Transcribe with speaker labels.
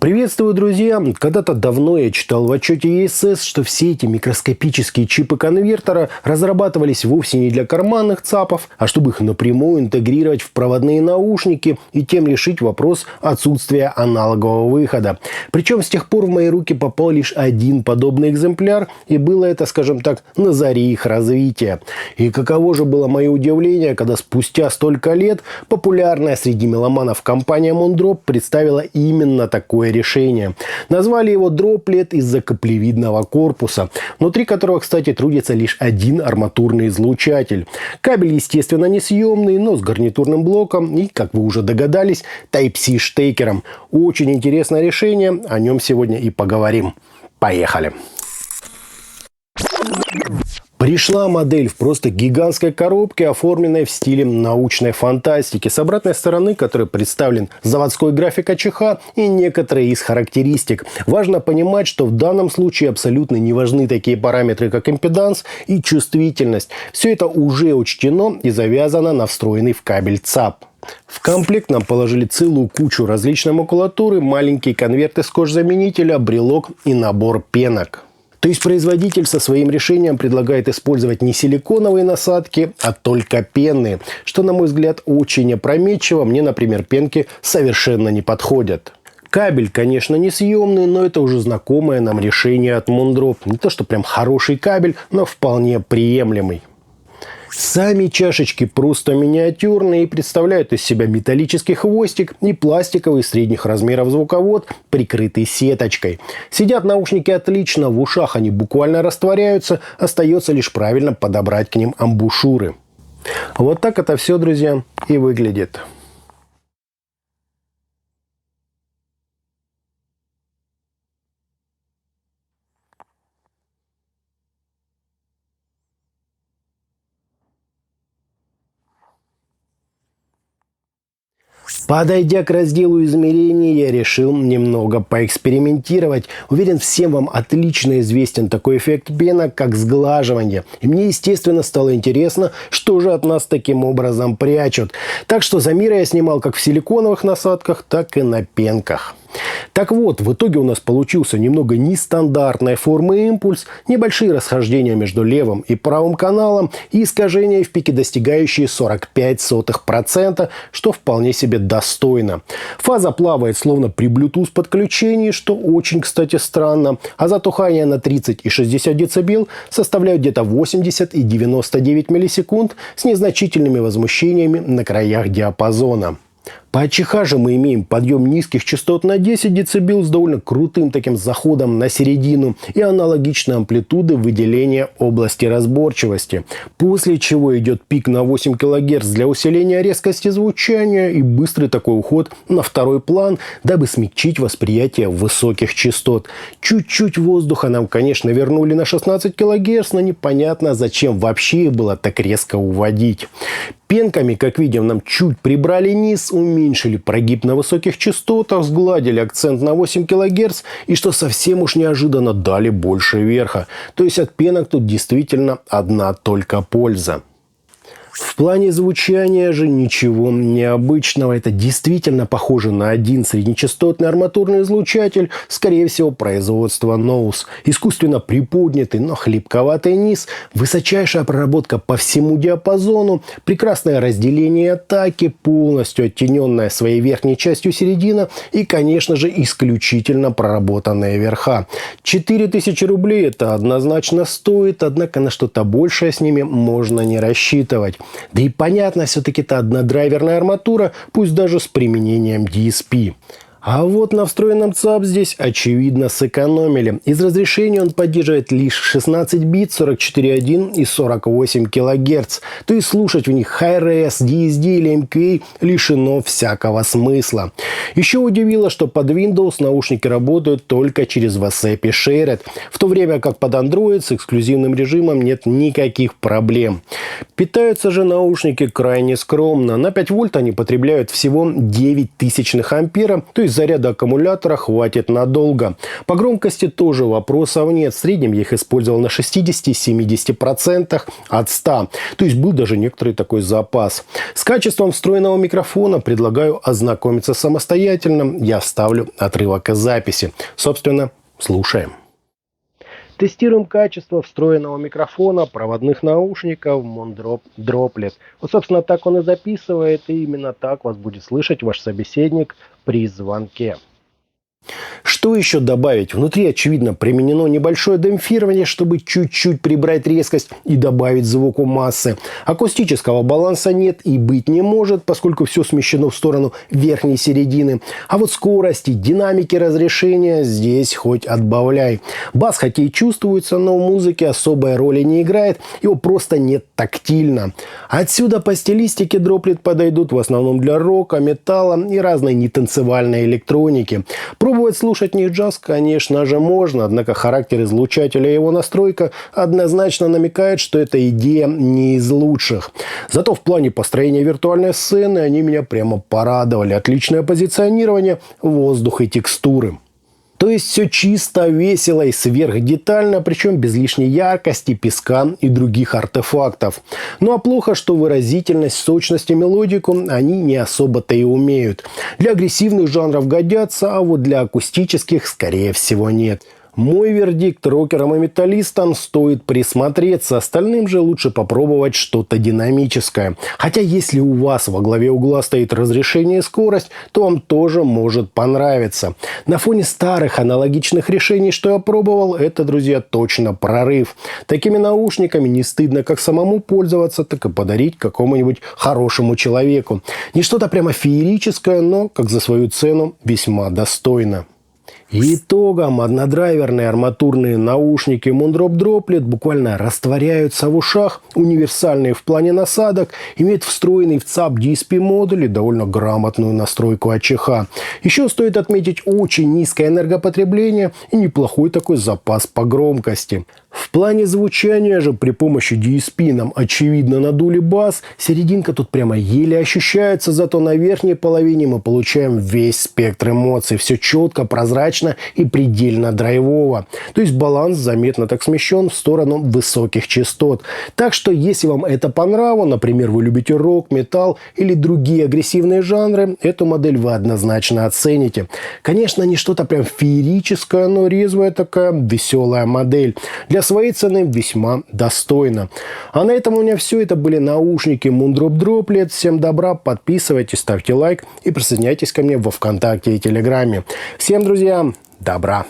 Speaker 1: Приветствую, друзья! Когда-то давно я читал в отчете ЕСС, что все эти микроскопические чипы конвертера разрабатывались вовсе не для карманных ЦАПов, а чтобы их напрямую интегрировать в проводные наушники и тем решить вопрос отсутствия аналогового выхода. Причем с тех пор в мои руки попал лишь один подобный экземпляр, и было это, скажем так, на заре их развития. И каково же было мое удивление, когда спустя столько лет популярная среди меломанов компания Moondrop представила именно такое решение. Назвали его Droplet из-за каплевидного корпуса, внутри которого, кстати, трудится лишь один арматурный излучатель. Кабель, естественно, несъемный, но с гарнитурным блоком и, как вы уже догадались, Type-C штекером. Очень интересное решение, о нем сегодня и поговорим. Поехали! Пришла модель в просто гигантской коробке, оформленной в стиле научной фантастики, с обратной стороны которой представлен заводской график АЧХ и некоторые из характеристик. Важно понимать, что в данном случае абсолютно не важны такие параметры, как импеданс и чувствительность. Все это уже учтено и завязано на встроенный в кабель ЦАП. В комплект нам положили целую кучу различной макулатуры, маленькие конверты с кожзаменителя, брелок и набор пенок. То есть производитель со своим решением предлагает использовать не силиконовые насадки, а только пенные, что, на мой взгляд, очень опрометчиво. Мне, например, пенки совершенно не подходят. Кабель, конечно, несъемный, но это уже знакомое нам решение от Moondrop. Не то, что прям хороший кабель, но вполне приемлемый. Сами чашечки просто миниатюрные и представляют из себя металлический хвостик и пластиковый средних размеров звуковод, прикрытый сеточкой. Сидят наушники отлично, в ушах они буквально растворяются, остается лишь правильно подобрать к ним амбушюры. Вот так это все, друзья, и выглядит. Подойдя к разделу измерений, я решил немного поэкспериментировать. Уверен, всем вам отлично известен такой эффект пенок, как сглаживание. И мне, естественно, стало интересно, что же от нас таким образом прячут. Так что замеры я снимал как в силиконовых насадках, так и на пенках. Так вот, в итоге у нас получился немного нестандартной формы импульс, небольшие расхождения между левым и правым каналом и искажения в пике, достигающие 0,45%, что вполне себе достойно. Фаза плавает словно при Bluetooth подключении, что очень, кстати, странно, а затухания на 30 и 60 дБ составляют где-то 80 и 99 миллисекунд с незначительными возмущениями на краях диапазона. По АЧХ же мы имеем подъем низких частот на 10 дБ с довольно крутым таким заходом на середину и аналогичной амплитуды выделения области разборчивости. После чего идет пик на 8 кГц для усиления резкости звучания и быстрый такой уход на второй план, дабы смягчить восприятие высоких частот. Чуть-чуть воздуха нам, конечно, вернули на 16 кГц, но непонятно, зачем вообще было так резко уводить. Пенками, как видим, нам чуть прибрали низ, уменьшили прогиб на высоких частотах, сгладили акцент на 8 кГц и, что совсем уж неожиданно, дали больше верха. То есть от пенок тут действительно одна только польза. В плане звучания же ничего необычного. Это действительно похоже на один среднечастотный арматурный излучатель, скорее всего, производства Nouse. Искусственно приподнятый, но хлипковатый низ, высочайшая проработка по всему диапазону, прекрасное разделение атаки, полностью оттененная своей верхней частью середина и, конечно же, исключительно проработанные верха. 4000 рублей это однозначно стоит, однако на что-то большее с ними можно не рассчитывать. Да и понятно, все-таки это однодрайверная арматура, пусть даже с применением DSP. А вот на встроенном ЦАП здесь, очевидно, сэкономили. Из разрешения он поддерживает лишь 16 бит, 44.1 и 48 кГц. То есть слушать в них Hi-Res, DSD или MQA лишено всякого смысла. Еще удивило, что под Windows наушники работают только через WhatsApp и Shared, в то время как под Android с эксклюзивным режимом нет никаких проблем. Питаются же наушники крайне скромно. На 5 вольт они потребляют всего 0,09 ампера, то есть заряда аккумулятора хватит надолго. По громкости тоже вопросов нет. В среднем я их использовал на 60-70% от 100. То есть был даже некоторый такой запас. С качеством встроенного микрофона предлагаю ознакомиться самостоятельно. Я вставлю отрывок из записи. Собственно, слушаем. Тестируем качество встроенного микрофона проводных наушников Moondrop Droplet. Вот, собственно, так он и записывает, и именно так вас будет слышать ваш собеседник при звонке. Что еще добавить? Внутри, очевидно, применено небольшое демпфирование, чтобы чуть-чуть прибрать резкость и добавить звуку массы. Акустического баланса нет и быть не может, поскольку все смещено в сторону верхней середины. А вот скорости, динамики, разрешения здесь хоть отбавляй. Бас хоть и чувствуется, но в музыке особой роли не играет, его просто нет тактильно. Отсюда по стилистике Droplet подойдут в основном для рока, металла и разной нетанцевальной электроники. Пробовать слушать них джаз, конечно же, можно, однако характер излучателя и его настройка однозначно намекает, что эта идея не из лучших. Зато в плане построения виртуальной сцены они меня прямо порадовали. Отличное позиционирование, воздух и текстуры. То есть все чисто, весело и сверхдетально, причем без лишней яркости, песка и других артефактов. Ну а плохо, что выразительность, сочность и мелодику они не особо-то и умеют. Для агрессивных жанров годятся, а вот для акустических скорее всего нет. Мой вердикт: рокерам и металлистам стоит присмотреться, остальным же лучше попробовать что-то динамическое. Хотя если у вас во главе угла стоит разрешение и скорость, то вам тоже может понравиться. На фоне старых аналогичных решений, что я пробовал, это, друзья, точно прорыв. Такими наушниками не стыдно как самому пользоваться, так и подарить какому-нибудь хорошему человеку. Не что-то прямо феерическое, но, как за свою цену, весьма достойно. Итогом однодрайверные арматурные наушники Moondrop Droplet буквально растворяются в ушах, универсальные в плане насадок, имеют встроенный в ЦАП DSP модуль и довольно грамотную настройку АЧХ. Еще стоит отметить очень низкое энергопотребление и неплохой такой запас по громкости. В плане звучания же при помощи DSP нам очевидно надули бас, серединка тут прямо еле ощущается, зато на верхней половине мы получаем весь спектр эмоций. Все четко, прозрачно и предельно драйвово. То есть баланс заметно так смещен в сторону высоких частот. Так что если вам это по нраву, например, вы любите рок, металл или другие агрессивные жанры, эту модель вы однозначно оцените. Конечно, не что-то прям феерическое, но резвая такая веселая модель. Для своей цены весьма достойно. А на этом у меня все. Это были наушники Moondrop Droplet. Всем добра, подписывайтесь, ставьте лайк и присоединяйтесь ко мне во ВКонтакте и Телеграме. Всем, друзья, добра!